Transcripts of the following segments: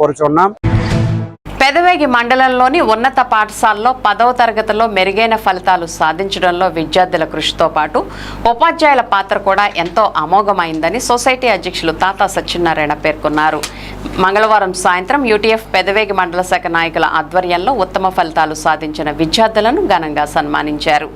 కోరుచున్నాం. పెదవేగి మండలంలోని ఉన్నత పాఠశాలలో 10వ తరగతిలో మెరుగైన ఫలితాలు సాధించడంలో విద్యార్థుల కృషితో పాటు ఉపాధ్యాయుల పాత్ర కూడా ఎంతో అమోఘమైందని సొసైటీ అధ్యక్షులు తాతా సత్యనారాయణ పేర్కొన్నారు. మంగళవారం సాయంత్రం యూటీఎఫ్ పెదవేగి మండల శాఖ నాయకుల ఆధ్వర్యంలో ఉత్తమ ఫలితాలు సాధించిన విద్యార్థులను ఘనంగా సన్మానించారు.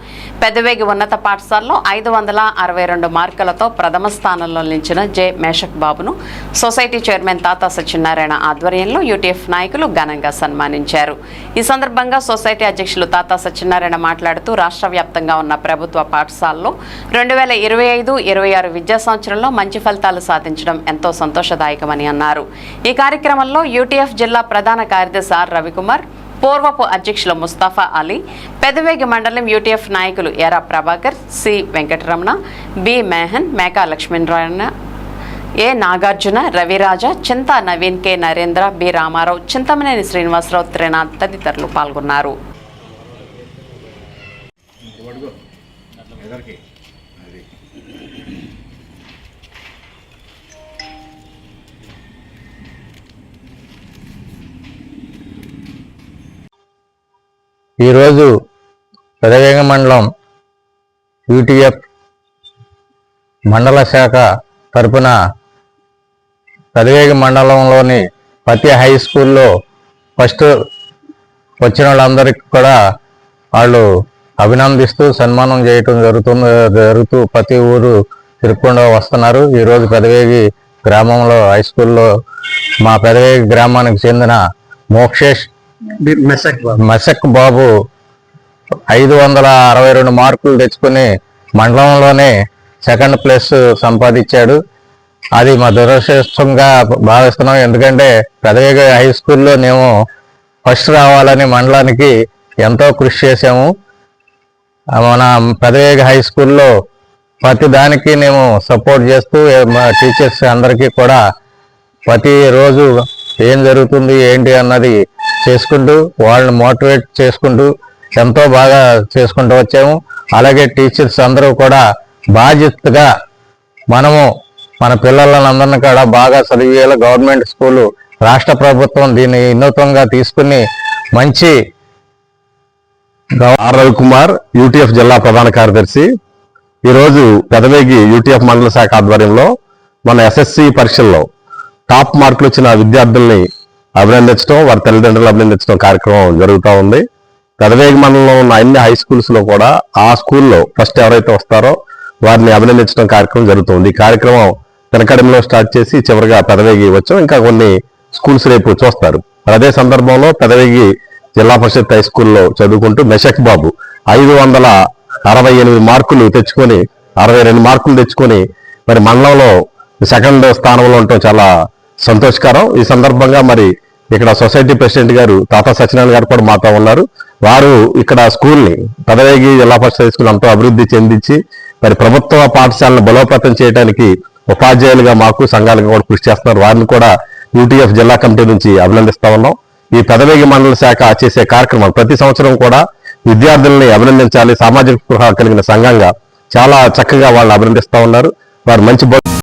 పెదవేగి ఉన్నత పాఠశాలలో 562 మార్కులతో ప్రథమ స్థానంలో నిలిచిన జె మేషక్ బాబును సొసైటీ చైర్మన్ తాతా సత్యనారాయణ ఆధ్వర్యంలో యూటీఎఫ్ నాయకులు ఘనంగా సన్మానించారు. ఈ సందర్భంగా సొసైటీ అధ్యక్షులు తాతా సత్యనారాయణ మాట్లాడుతూ రాష్ట్ర వ్యాప్తంగా ఉన్న ప్రభుత్వ పాఠశాలలో 2025-26 విద్యా సంవత్సరంలో మంచి ఫలితాలు సాధించడం ఎంతో సంతోషదాయకమని అన్నారు. ఈ కార్యక్రమంలో యూటీఎఫ్ జిల్లా ప్రధాన కార్యదర్శి ఆర్ రవికుమార్, పూర్వపు అధ్యక్షులు ముస్తాఫా అలీ, పెదవేగి మండలం యూటీఎఫ్ నాయకులు ఎరా ప్రభాకర్, సి వెంకటరమణ, బి మేహన్, మేకా లక్ష్మీనారాయణ, ఏ నాగార్జున, రవిరాజ, చింతా నవీన్, కె నరేంద్ర, బి రామారావు, చింతమనేని శ్రీనివాసరావు, త్రినాథ్ తదితరులు పాల్గొన్నారు. ఈరోజు పెదవేగి మండలం యూటీఎఫ్ మండల శాఖ తరపున పెదవేగి మండలంలోని ప్రతి హై స్కూల్లో ఫస్ట్ వచ్చిన వాళ్ళందరికీ కూడా వాళ్ళు అభినందిస్తూ సన్మానం చేయటం జరుగుతూ ప్రతి ఊరు తిరుక్కుండా వస్తున్నారు. ఈరోజు పెదవేగి గ్రామంలో హై స్కూల్లో మా పెదవేగి గ్రామానికి చెందిన మోక్షేష్ మెసక్ బాబు 562 మార్కులు తెచ్చుకుని మండలంలోనే సెకండ్ ప్లేస్ సంపాదించాడు. అది మా దురదృష్టంగా భావిస్తున్నాం. ఎందుకంటే పెదవేగి హై స్కూల్లో మేము ఫస్ట్ రావాలని మండలానికి ఎంతో కృషి చేసాము. మన పెదవేగి హై స్కూల్లో ప్రతి దానికి మేము సపోర్ట్ చేస్తూ మా టీచర్స్ అందరికీ కూడా ప్రతిరోజు ఏం జరుగుతుంది ఏంటి అన్నది చేసుకుంటూ వాళ్ళని మోటివేట్ చేసుకుంటూ ఎంతో బాగా చేసుకుంటూ వచ్చాము. అలాగే టీచర్స్ అందరూ కూడా బాధ్యతగా మనము మన పిల్లలందరినీ కూడా బాగా చదివేలా గవర్నమెంట్ స్కూలు రాష్ట్ర ప్రభుత్వం దీన్ని వినూత్నంగా తీసుకుని మంచి. ఆర్ రవికుమార్, యూటీఎఫ్ జిల్లా ప్రధాన కార్యదర్శి. ఈరోజు పెదవేగి యూటీఎఫ్ మండల శాఖ ఆధ్వర్యంలో మన ఎస్ఎస్సి పరీక్షల్లో టాప్ మార్కులు వచ్చిన విద్యార్థుల్ని అభినందించడం, వారి తల్లిదండ్రులు అభినందించడం కార్యక్రమం జరుగుతూ ఉంది. పెదవేగి మండలంలో ఉన్న అన్ని హై స్కూల్స్ లో కూడా ఆ స్కూల్లో ఫస్ట్ ఎవరైతే వస్తారో వారిని అభినందించడం కార్యక్రమం జరుగుతుంది. ఈ కార్యక్రమం వెనకడంలో స్టార్ట్ చేసి చివరిగా పెదవేగి వచ్చాం. ఇంకా కొన్ని స్కూల్స్ రేపు చూస్తారు. అదే సందర్భంలో పెదవేగి జిల్లా పరిషత్ హై స్కూల్లో చదువుకుంటూ మెషక్ బాబు 568 మార్కులు తెచ్చుకొని 62 మార్కులు తెచ్చుకొని మరి మండలంలో సెకండ్ స్థానంలో ఉండటం చాలా సంతోషకరం. ఈ సందర్భంగా మరి ఇక్కడ సొసైటీ ప్రెసిడెంట్ గారు తాతా సత్యనారాయణ గారు కూడా మాతో ఉన్నారు. వారు ఇక్కడ స్కూల్ని పెదవేగి జిల్లా పరిషత్ హై స్కూల్ అంతా అభివృద్ధి చెందించి మరి ప్రభుత్వ పాఠశాలను బలోపేతం చేయడానికి ఉపాధ్యాయులుగా మాకు సంఘాలుగా కూడా కృషి చేస్తున్నారు. వారిని కూడా యూటీఎఫ్ జిల్లా కమిటీ నుంచి అభినందిస్తా ఉన్నాం. ఈ పెదవేగి మండల శాఖ చేసే కార్యక్రమం ప్రతి సంవత్సరం కూడా విద్యార్థుల్ని అభినందించాలి. సామాజిక స్పృహ కలిగిన సంఘంగా చాలా చక్కగా వాళ్ళని అభినందిస్తా ఉన్నారు. వారు మంచి